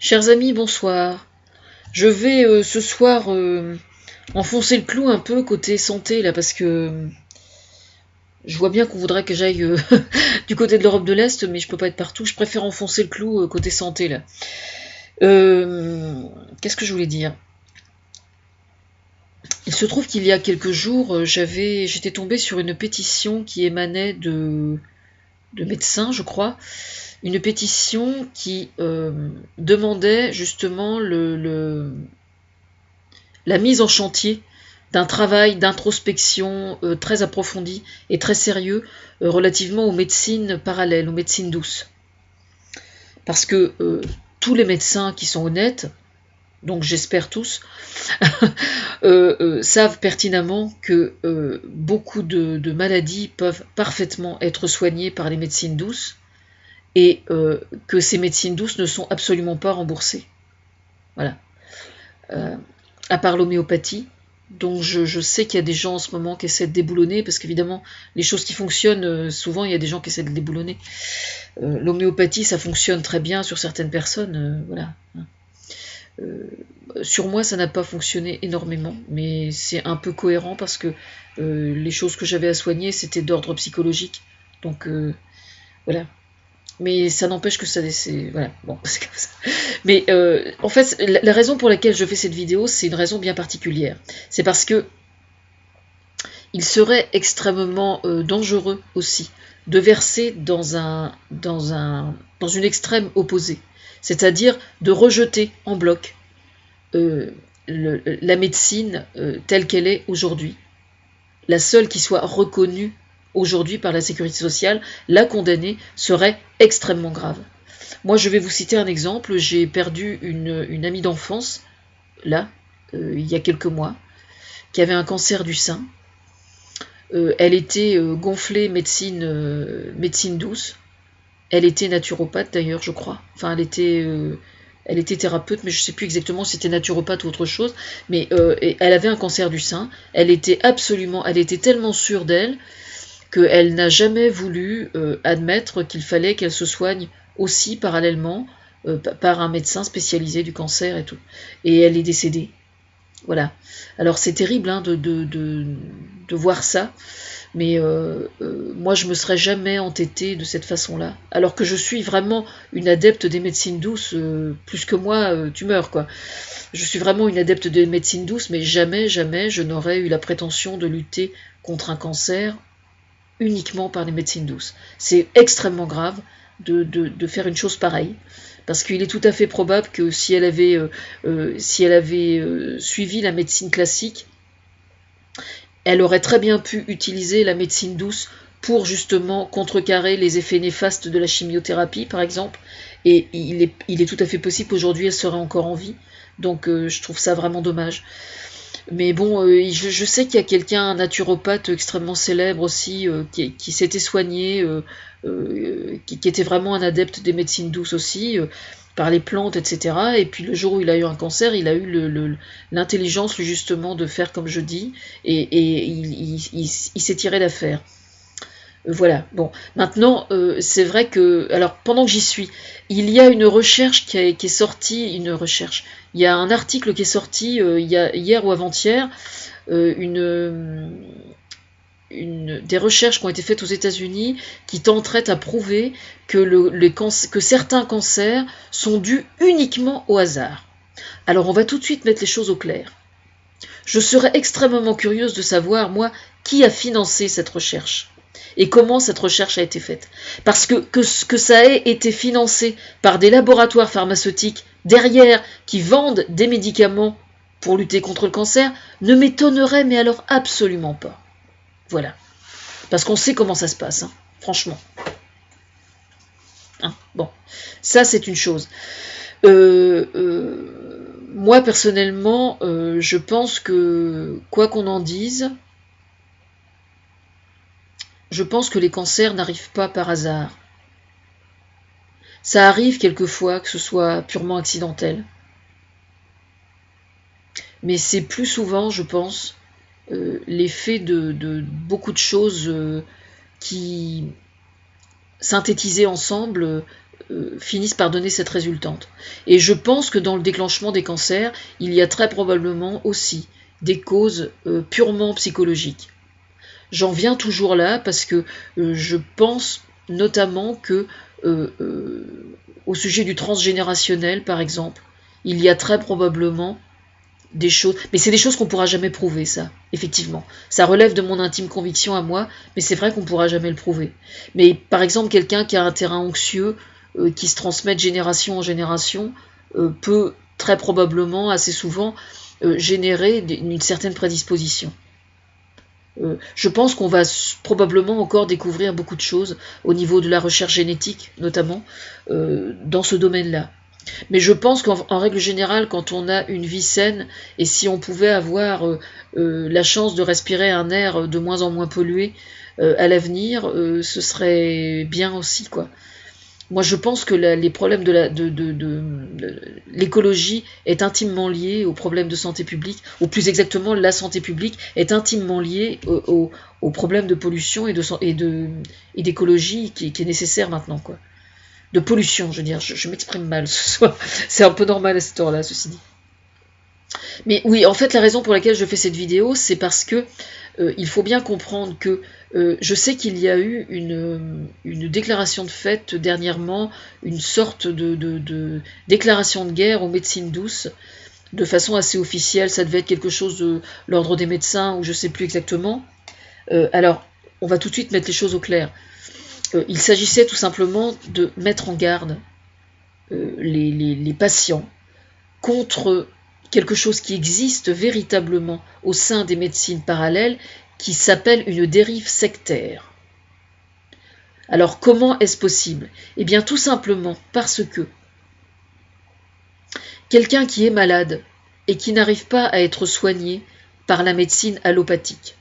Chers amis, bonsoir. Je vais ce soir enfoncer le clou un peu côté santé là parce que je vois bien qu'on voudrait que j'aille du côté de l'Europe de l'Est, mais je peux pas être partout. Je préfère enfoncer le clou côté santé là. Qu'est-ce que je voulais dire? Il se trouve qu'il y a quelques jours, j'étais tombée sur une pétition qui émanait de médecins, je crois, une pétition qui demandait justement la mise en chantier d'un travail d'introspection très approfondi et très sérieux relativement aux médecines parallèles, aux médecines douces. Parce que tous les médecins qui sont honnêtes, donc j'espère tous, savent pertinemment que beaucoup de maladies peuvent parfaitement être soignées par les médecines douces et que ces médecines douces ne sont absolument pas remboursées. Voilà. À part l'homéopathie, donc je sais qu'il y a des gens en ce moment qui essaient de déboulonner, parce qu'évidemment, les choses qui fonctionnent, souvent il y a des gens qui essaient de déboulonner. L'homéopathie, ça fonctionne très bien sur certaines personnes, voilà. Sur moi, ça n'a pas fonctionné énormément, mais c'est un peu cohérent parce que les choses que j'avais à soigner, c'était d'ordre psychologique. Donc voilà. Mais ça n'empêche que ça... Voilà, bon, c'est comme ça. Mais en fait, la raison pour laquelle je fais cette vidéo, c'est une raison bien particulière. C'est parce que il serait extrêmement dangereux aussi de verser dans une extrême opposée. C'est-à-dire de rejeter en bloc la médecine telle qu'elle est aujourd'hui. La seule qui soit reconnue aujourd'hui par la sécurité sociale, la condamner serait extrêmement grave. Moi, je vais vous citer un exemple. J'ai perdu une amie d'enfance, là, il y a quelques mois, qui avait un cancer du sein. Elle était gonflée médecine douce. Elle était naturopathe d'ailleurs, je crois. Enfin, elle était thérapeute, mais je ne sais plus exactement si c'était naturopathe ou autre chose. Mais elle avait un cancer du sein. Elle était tellement sûre d'elle qu'elle n'a jamais voulu admettre qu'il fallait qu'elle se soigne aussi parallèlement par un médecin spécialisé du cancer et tout. Et elle est décédée. Voilà. Alors c'est terrible hein, de voir ça, mais moi je me serais jamais entêtée de cette façon-là. Alors que je suis vraiment une adepte des médecines douces, plus que moi, tu meurs quoi. Je suis vraiment une adepte des médecines douces, mais jamais, jamais je n'aurais eu la prétention de lutter contre un cancer uniquement par les médecines douces. C'est extrêmement grave de faire une chose pareille, parce qu'il est tout à fait probable que si elle avait suivi la médecine classique, elle aurait très bien pu utiliser la médecine douce pour justement contrecarrer les effets néfastes de la chimiothérapie, par exemple, et il est tout à fait possible qu'aujourd'hui elle serait encore en vie, donc je trouve ça vraiment dommage. Mais bon, je sais qu'il y a quelqu'un, un naturopathe extrêmement célèbre aussi, qui s'était soigné, qui était vraiment un adepte des médecines douces aussi, par les plantes, etc. Et puis le jour où il a eu un cancer, il a eu l'intelligence justement de faire comme je dis, et il s'est tiré d'affaire. Voilà, bon. Maintenant, c'est vrai que... Alors, pendant que j'y suis, il y a une recherche qui est sortie, une recherche. Il y a un article qui est sorti hier ou avant-hier, des recherches qui ont été faites aux États-Unis qui tenteraient à prouver que certains cancers sont dus uniquement au hasard. Alors, on va tout de suite mettre les choses au clair. Je serais extrêmement curieuse de savoir, moi, qui a financé cette recherche et comment cette recherche a été faite. Parce que ça ait été financé par des laboratoires pharmaceutiques derrière qui vendent des médicaments pour lutter contre le cancer ne m'étonnerait, mais alors absolument pas. Voilà. Parce qu'on sait comment ça se passe, hein, franchement. Hein, bon, ça c'est une chose. Moi personnellement, je pense que, quoi qu'on en dise, je pense que les cancers n'arrivent pas par hasard. Ça arrive quelquefois que ce soit purement accidentel. Mais c'est plus souvent, je pense, l'effet de beaucoup de choses qui, synthétisées ensemble, finissent par donner cette résultante. Et je pense que dans le déclenchement des cancers, il y a très probablement aussi des causes purement psychologiques. J'en viens toujours là parce que je pense notamment que au sujet du transgénérationnel, par exemple, il y a très probablement des choses, mais c'est des choses qu'on ne pourra jamais prouver, ça, effectivement. Ça relève de mon intime conviction à moi, mais c'est vrai qu'on ne pourra jamais le prouver. Mais par exemple, quelqu'un qui a un terrain anxieux, qui se transmet de génération en génération, peut très probablement, assez souvent, générer une certaine prédisposition. Je pense qu'on va probablement encore découvrir beaucoup de choses au niveau de la recherche génétique, notamment, dans ce domaine-là. Mais je pense qu'en règle générale, quand on a une vie saine, et si on pouvait avoir la chance de respirer un air de moins en moins pollué à l'avenir, ce serait bien aussi, quoi. Moi, je pense que les problèmes de l'écologie est intimement lié aux problèmes de santé publique, ou plus exactement, la santé publique est intimement liée aux problèmes de pollution et d'écologie qui est nécessaire maintenant, quoi. De pollution, je veux dire, je m'exprime mal ce soir. C'est un peu normal à cette heure-là, ceci dit. Mais oui, en fait, la raison pour laquelle je fais cette vidéo, c'est parce que il faut bien comprendre que je sais qu'il y a eu une déclaration de fait dernièrement, une sorte de déclaration de guerre aux médecines douces, de façon assez officielle. Ça devait être quelque chose de l'ordre des médecins, ou je ne sais plus exactement. Alors, on va tout de suite mettre les choses au clair. Il s'agissait tout simplement de mettre en garde les patients contre quelque chose qui existe véritablement au sein des médecines parallèles, qui s'appelle une dérive sectaire. Alors comment est-ce possible? Eh bien tout simplement parce que quelqu'un qui est malade et qui n'arrive pas à être soigné par la médecine allopathique,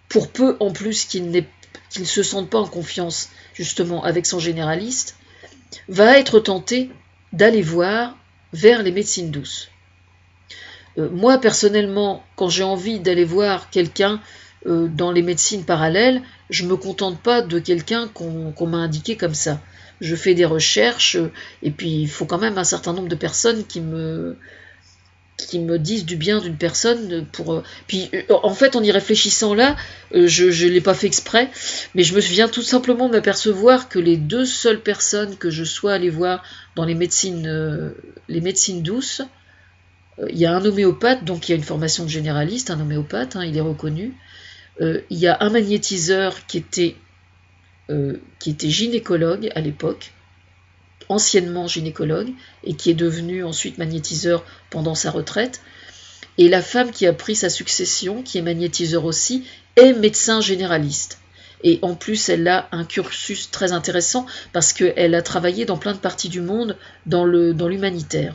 pour peu en plus qu'il ne se sente pas en confiance justement avec son généraliste, va être tenté d'aller voir vers les médecines douces. Moi, personnellement, quand j'ai envie d'aller voir quelqu'un dans les médecines parallèles, je ne me contente pas de quelqu'un qu'on m'a indiqué comme ça. Je fais des recherches, et puis il faut quand même un certain nombre de personnes qui me disent du bien d'une personne. Puis, en fait, en y réfléchissant là, je ne l'ai pas fait exprès, mais je me viens tout simplement de m'apercevoir que les deux seules personnes que je sois allée voir dans les médecines douces, il y a un homéopathe, donc il y a une formation de généraliste, un homéopathe, il est reconnu. Il y a un magnétiseur qui était gynécologue à l'époque, anciennement gynécologue, et qui est devenu ensuite magnétiseur pendant sa retraite. Et la femme qui a pris sa succession, qui est magnétiseur aussi, est médecin généraliste. Et en plus, elle a un cursus très intéressant parce qu'elle a travaillé dans plein de parties du monde dans l'humanitaire.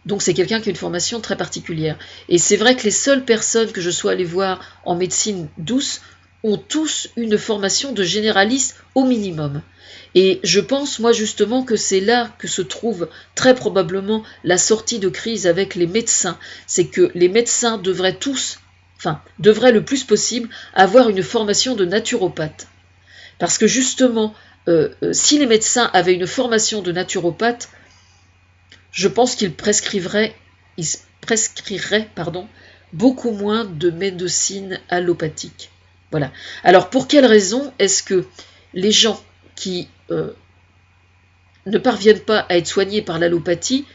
Donc c'est quelqu'un qui a une formation très particulière. Et c'est vrai que les seules personnes que je sois allée voir en médecine douce ont tous une formation de généraliste au minimum. Et je pense, moi, justement, que c'est là que se trouve très probablement la sortie de crise avec les médecins. C'est que les médecins devraient devraient le plus possible avoir une formation de naturopathe. Parce que justement, si les médecins avaient une formation de naturopathe, je pense qu'ils prescriraient beaucoup moins de médecine allopathique. Voilà. Alors, pour quelle raison est-ce que les gens qui ne parviennent pas à être soignés par l'allopathie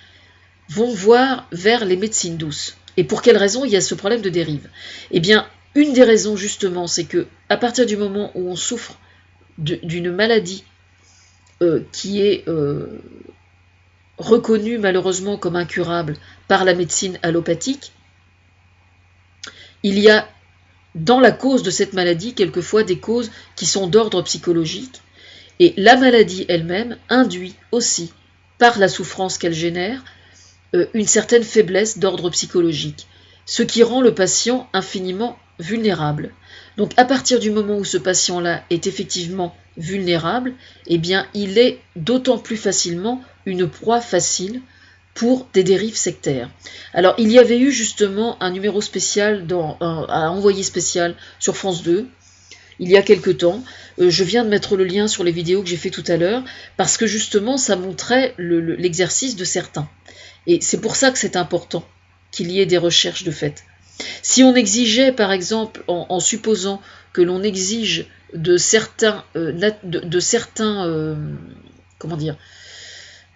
vont voir vers les médecines douces? Et pour quelle raison il y a ce problème de dérive? Eh bien, une des raisons, justement, c'est que à partir du moment où on souffre d'une maladie qui est reconnue malheureusement comme incurable par la médecine allopathique, il y a dans la cause de cette maladie quelquefois des causes qui sont d'ordre psychologique, et la maladie elle-même induit aussi, par la souffrance qu'elle génère, une certaine faiblesse d'ordre psychologique, ce qui rend le patient infiniment vulnérable. Donc à partir du moment où ce patient-là est effectivement vulnérable, eh bien il est d'autant plus facilement une proie facile pour des dérives sectaires. Alors il y avait eu justement un numéro spécial, un envoyé spécial sur France 2, il y a quelque temps. Je viens de mettre le lien sur les vidéos que j'ai fait tout à l'heure, parce que justement, ça montrait l'exercice de certains. Et c'est pour ça que c'est important qu'il y ait des recherches de fait. Si on exigeait, par exemple, en supposant que l'on exige de certains, comment dire,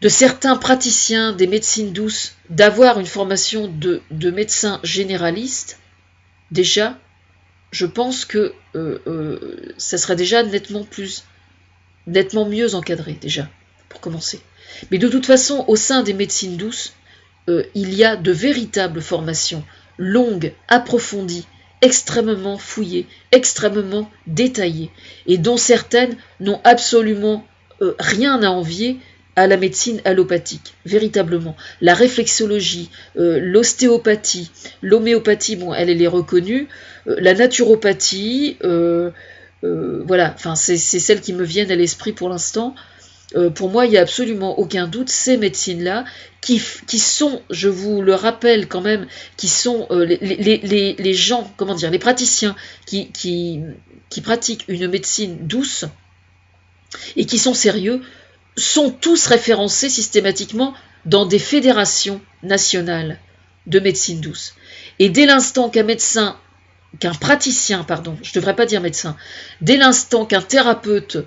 de certains praticiens des médecines douces d'avoir une formation de médecin généraliste, déjà, je pense que ça serait déjà nettement mieux encadré, déjà, pour commencer. Mais de toute façon, au sein des médecines douces, il y a de véritables formations, longues, approfondies, extrêmement fouillées, extrêmement détaillées, et dont certaines n'ont absolument rien à envier à la médecine allopathique, véritablement. La réflexologie, l'ostéopathie, l'homéopathie, bon, elle est reconnue, la naturopathie, voilà, enfin, c'est celles qui me viennent à l'esprit pour l'instant. Pour moi, il n'y a absolument aucun doute, ces médecines-là, qui sont, je vous le rappelle quand même, qui sont les gens, comment dire, les praticiens qui pratiquent une médecine douce et qui sont sérieux, sont tous référencés systématiquement dans des fédérations nationales de médecine douce. Et dès l'instant qu'un praticien, pardon, je ne devrais pas dire médecin, dès l'instant qu'un thérapeute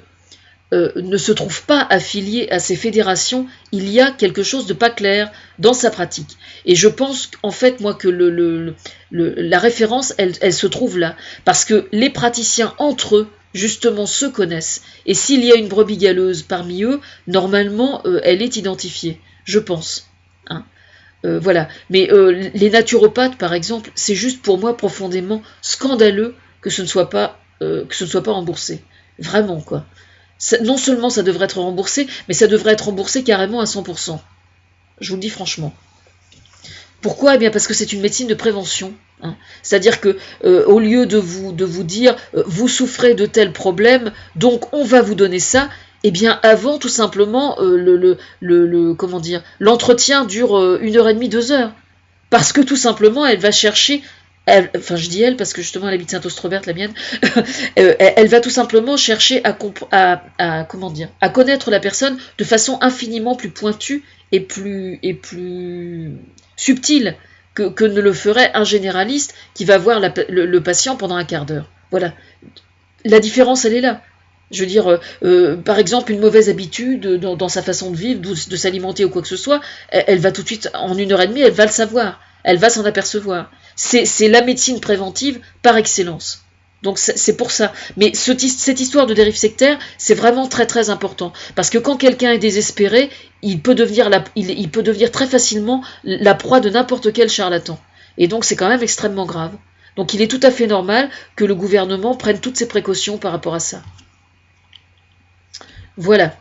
ne se trouve pas affilié à ces fédérations, il y a quelque chose de pas clair dans sa pratique. Et je pense en fait, moi, que la référence, elle se trouve là. Parce que les praticiens, entre eux, justement, se connaissent. Et s'il y a une brebis galeuse parmi eux, normalement, elle est identifiée, je pense. Hein. Voilà. Mais les naturopathes, par exemple, c'est juste pour moi profondément scandaleux que ce ne soit pas remboursé. Vraiment, quoi. Non seulement ça devrait être remboursé, mais ça devrait être remboursé carrément à 100%. Je vous le dis franchement. Pourquoi ? Eh bien parce que c'est une médecine de prévention. Hein. C'est-à-dire que au lieu de vous dire vous souffrez de tel problème, donc on va vous donner ça, eh bien avant tout simplement comment dire, l'entretien dure 1h30, 2 heures. Parce que tout simplement elle va chercher. Enfin, je dis elle parce que justement elle habite Saint-Austrebert, la mienne. Elle va tout simplement chercher comment dire, à connaître la personne de façon infiniment plus pointue et plus subtile que ne le ferait un généraliste qui va voir le patient pendant un quart d'heure. Voilà. La différence, elle est là. Je veux dire, par exemple, une mauvaise habitude dans sa façon de vivre, de s'alimenter ou quoi que ce soit, elle va tout de suite, en 1h30, elle va le savoir. Elle va s'en apercevoir. C'est la médecine préventive par excellence. Donc c'est pour ça. Mais cette histoire de dérive sectaire, c'est vraiment très très important. Parce que quand quelqu'un est désespéré, il peut devenir très facilement la proie de n'importe quel charlatan. Et donc c'est quand même extrêmement grave. Donc il est tout à fait normal que le gouvernement prenne toutes ses précautions par rapport à ça. Voilà.